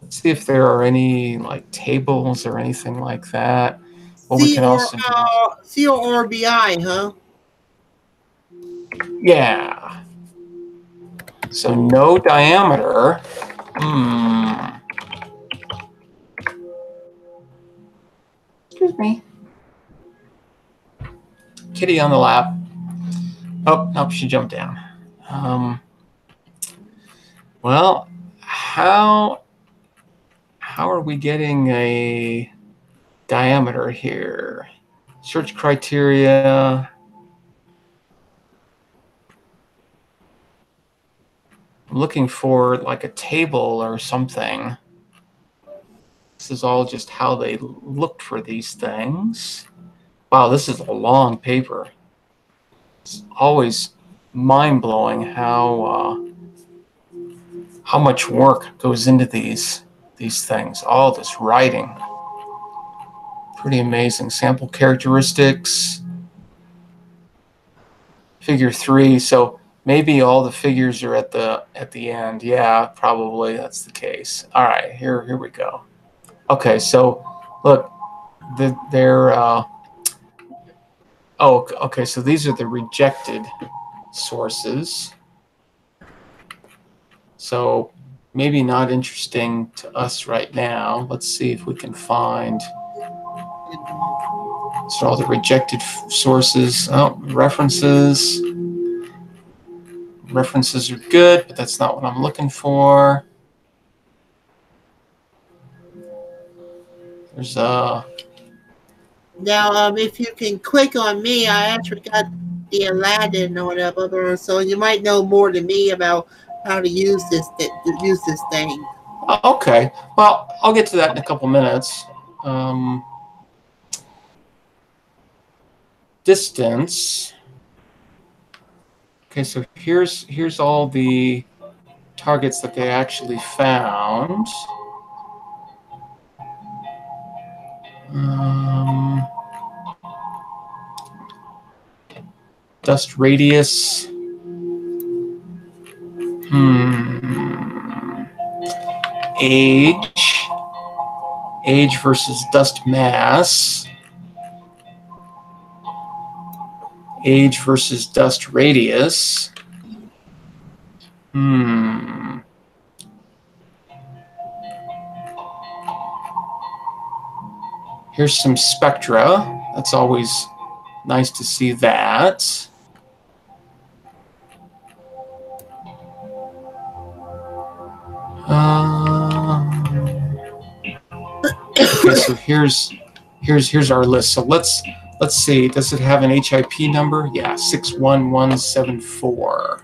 see if there are any like tables or anything like that. Well, we can also CORBI, huh? Yeah. So no diameter. Excuse me. Kitty on the lap. Oh, nope, she jumped down. Well, how are we getting a diameter here? Search criteria. I'm looking for like a table or something. This is all just how they looked for these things. Wow, this is a long paper. It's always mind-blowing how much work goes into these things. All this writing. Pretty amazing. Sample characteristics. Figure 3. So maybe all the figures are at the end. Yeah, probably that's the case. All right, here we go. Okay, so look, they're oh, okay. So these are the rejected sources. So maybe not interesting to us right now. Let's see if we can find. So all the rejected sources. Oh, references. References are good, but that's not what I'm looking for. There's Now, if you can click on me, I actually got the Aladdin or whatever, so you might know more than me about how to use this thing. Okay. Well, I'll get to that in a couple minutes. Distance. Okay, so here's all the targets that they actually found. Dust radius. Age versus dust mass. Age versus dust radius. Here's some spectra. That's always nice to see that. Okay, so here's our list. So let's see. Does it have an HIP number? Yeah, 61174.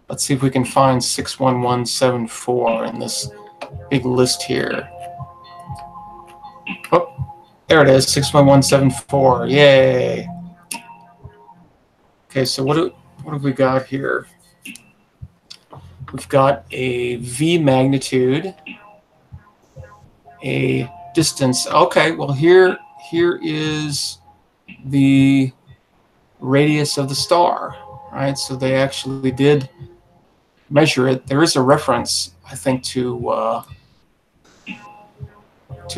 Let's see if we can find 61174 in this big list here. Oh, there it is, 61174. Yay! Okay, so what have we got here? We've got a V magnitude, a distance. Okay, well here is the radius of the star, right? So they actually did measure it. There is a reference, I think, to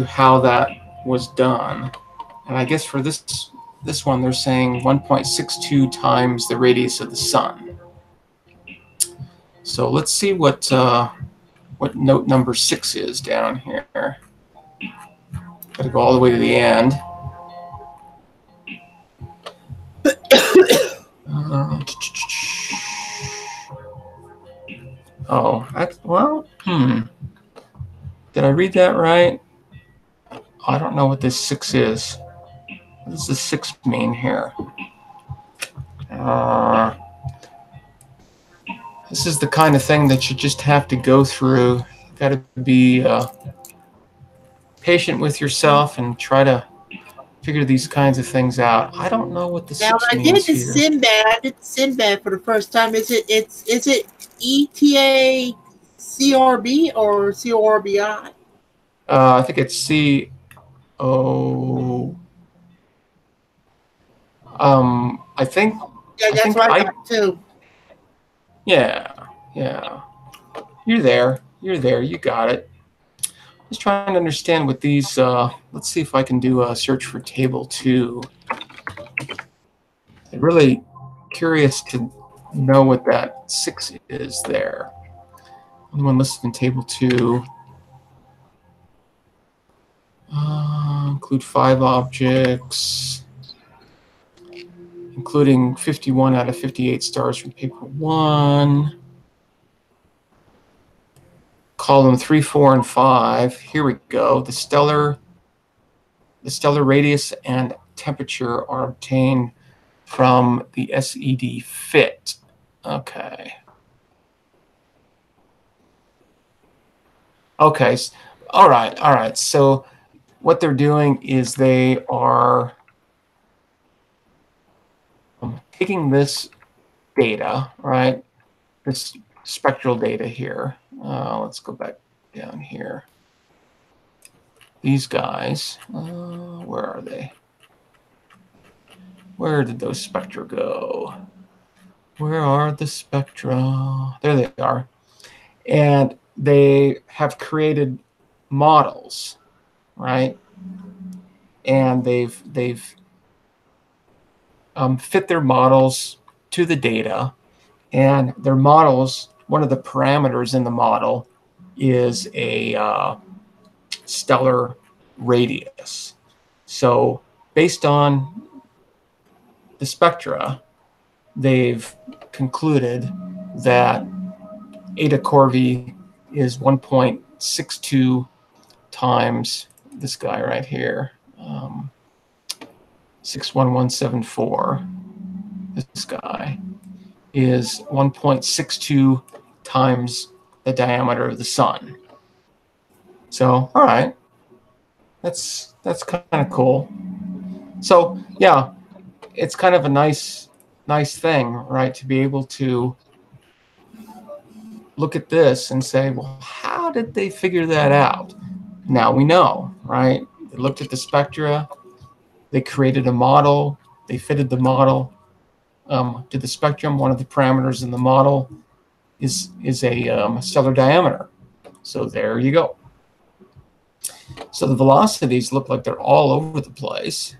how that was done, and I guess for this one they're saying 1.62 times the radius of the sun. So let's see what note number 6 is down here. Got to go all the way to the end. Oh, well, did I read that right? I don't know what this 6 is. What does the 6 mean here? This is the kind of thing that you just have to go through. You got to be patient with yourself and try to figure these kinds of things out. I don't know what the 6 means here. Now I did the Sinbad. I did Sinbad for the first time. Is it ETA CRB or CORBI? I think it's CO. I think. Yeah, that's what I thought too. Yeah. You're there. You got it. Just trying to understand what these. Let's see if I can do a search for table 2. I'm really curious to know what that 6 is there. Only one listed in table 2. Include 5 objects, including 51 out of 58 stars from paper 1. Column 3, 4, and 5. Here we go. The stellar radius and temperature are obtained from the SED fit. Okay. Okay. All right. All right. So what they're doing is they are taking this data, right? This spectral data here. Let's go back down here. These guys, where are they? Where did those spectra go? Where are the spectra? There they are. And they have created models, right? And they've fit their models to the data. And their models, one of the parameters in the model is a stellar radius. So based on the spectra, they've concluded that Eta Corvi is 1.62 times this guy right here, 61174. This guy is 1.62 times the diameter of the sun. So, all right, that's kind of cool. So, yeah, it's kind of a nice thing, right, to be able to look at this and say, well, how did they figure that out? Now we know, right? They looked at the spectra, they created a model, they fitted the model to the spectrum. One of the parameters in the model is a stellar diameter. So there you go. So the velocities look like they're all over the place.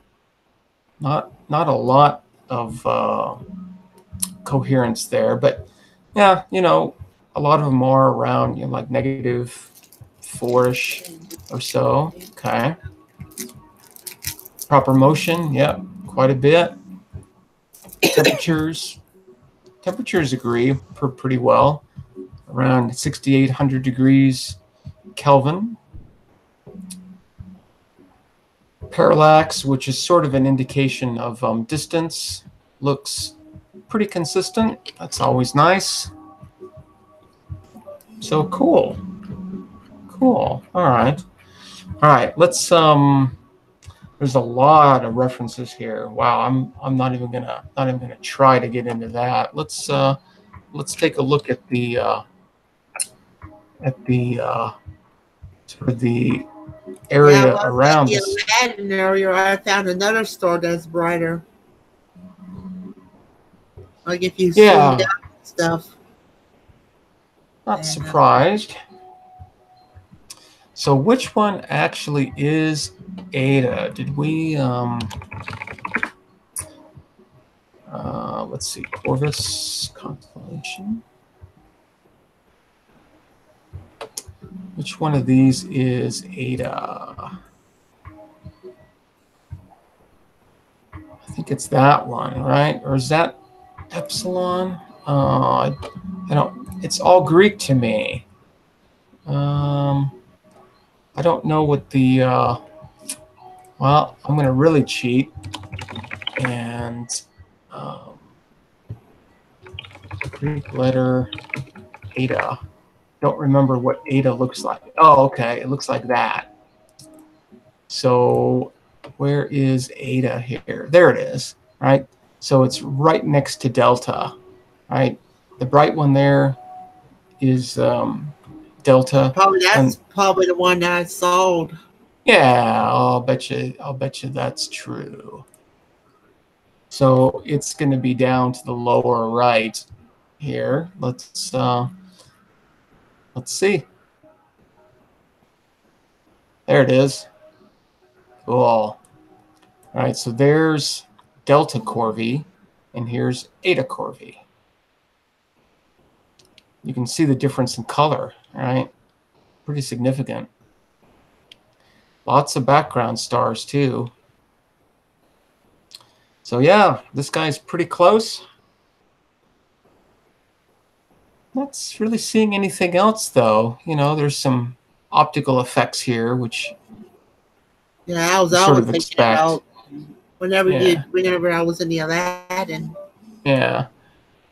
Not a lot of coherence there, but yeah, you know, a lot of them are around, you know, like -4-ish or so. Okay. Proper motion, yeah, quite a bit. Temperatures agree pretty well, around 6,800 degrees Kelvin. Parallax, which is sort of an indication of distance, looks pretty consistent. That's always nice. So cool. Cool. All right. Let's there's a lot of references here. Wow, I'm not even gonna try to get into that. Let's take a look at the sort of the area around the this. Aladdin area, I found another star that's brighter. Like if you zoom down stuff. Not surprised. So which one actually is Eta? Did we let's see, Corvus constellation. Which one of these is Eta? I think it's that one, right? Or is that Epsilon? I don't. It's all Greek to me. I don't know what the. Well, I'm going to really cheat and Greek letter Eta. Don't remember what Eta looks like. Oh, okay. It looks like that. So where is Eta here? There it is, right? So it's right next to delta, right? The bright one there is delta. That's probably the one that I sold. Yeah, I'll bet you that's true. So it's going to be down to the lower right here. Let's see. There it is. Cool. All right, so there's delta Corvi, and here's Eta Corvi. You can see the difference in color, right? Pretty significant. Lots of background stars too. So yeah, this guy's pretty close. Not really seeing anything else though. You know, there's some optical effects here, which Yeah, I was you sort always of thinking expect. about whenever Yeah. whenever I was in the Aladdin. Yeah.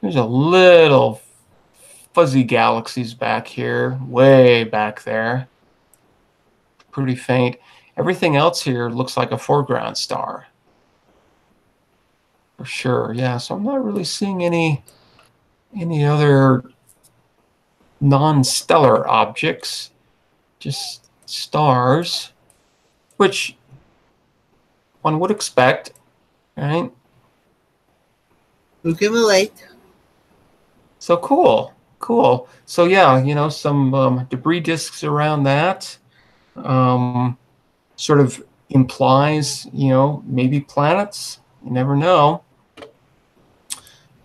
There's a little fuzzy galaxies back here, way back there. Pretty faint. Everything else here looks like a foreground star. For sure, yeah. So I'm not really seeing any other non-stellar objects, just stars, which one would expect, right? Who can relate? So cool, cool. So yeah, you know, some debris disks around that sort of implies, you know, maybe planets. You never know.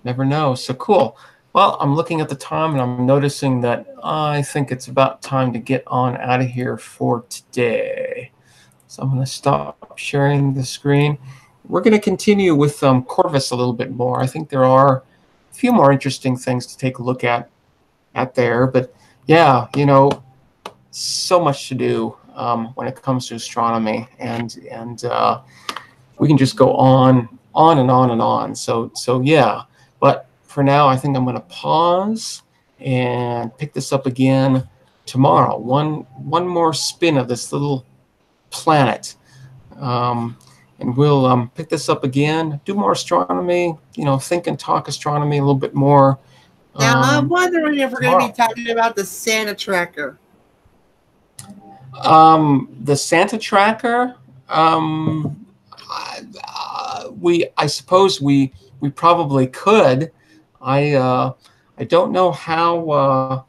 Never know. So cool. Well, I'm looking at the time and I'm noticing that I think it's about time to get on out of here for today. So I'm going to stop sharing the screen. We're going to continue with Corvus a little bit more. I think there are a few more interesting things to take a look at there. But yeah, you know, so much to do when it comes to astronomy, and we can just go on and on and on. So yeah. But for now, I think I'm going to pause and pick this up again tomorrow. One more spin of this little planet. And we'll pick this up again, do more astronomy, you know, think and talk astronomy a little bit more. Now I'm wondering if we're going to be Tomorrow. talking about the Santa tracker. The Santa tracker, I suppose we probably could. I don't know how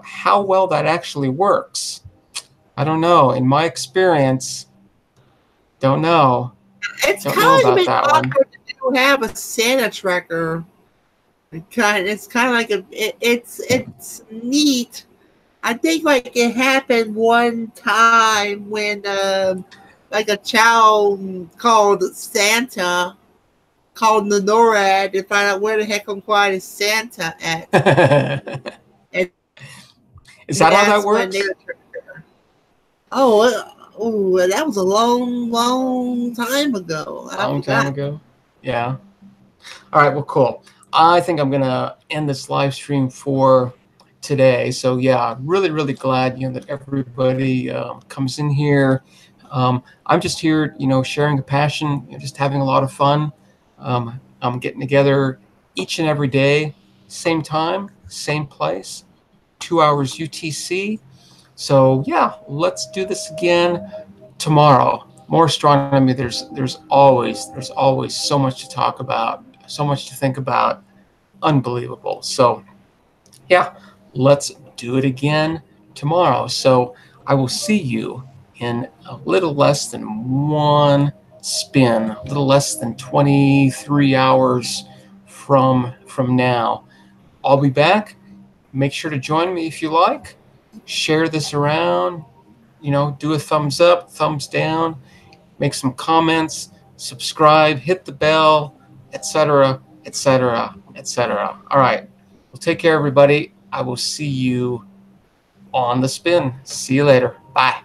how well that actually works. I don't know. In my experience, don't know. It's Don't know kind of about been that one. awkward to have a Santa tracker. It's kind of like it's neat. I think like it happened one time when like a child called Santa called the NORAD to find out where the heck I'm quiet is Santa at. And Is that how that works? Oh, that was a long time ago. Long time ago. Yeah. All right. Well, cool. I think I'm gonna end this live stream for today. So yeah, really glad, you know, that everybody comes in here. I'm just here, you know, sharing a passion, you know, just having a lot of fun. I'm getting together each and every day, same time, same place, 2 hours UTC. So yeah, let's do this again tomorrow. More astronomy. There's always so much to talk about, so much to think about. Unbelievable. So yeah, let's do it again tomorrow. So I will see you in a little less than one spin, a little less than 23 hours from now. I'll be back. Make sure to join me if you like. Share this around, you know, do a thumbs up, thumbs down, make some comments, subscribe, hit the bell, etc., etc., etc. All right. Well, take care, everybody. I will see you on the spin. See you later. Bye.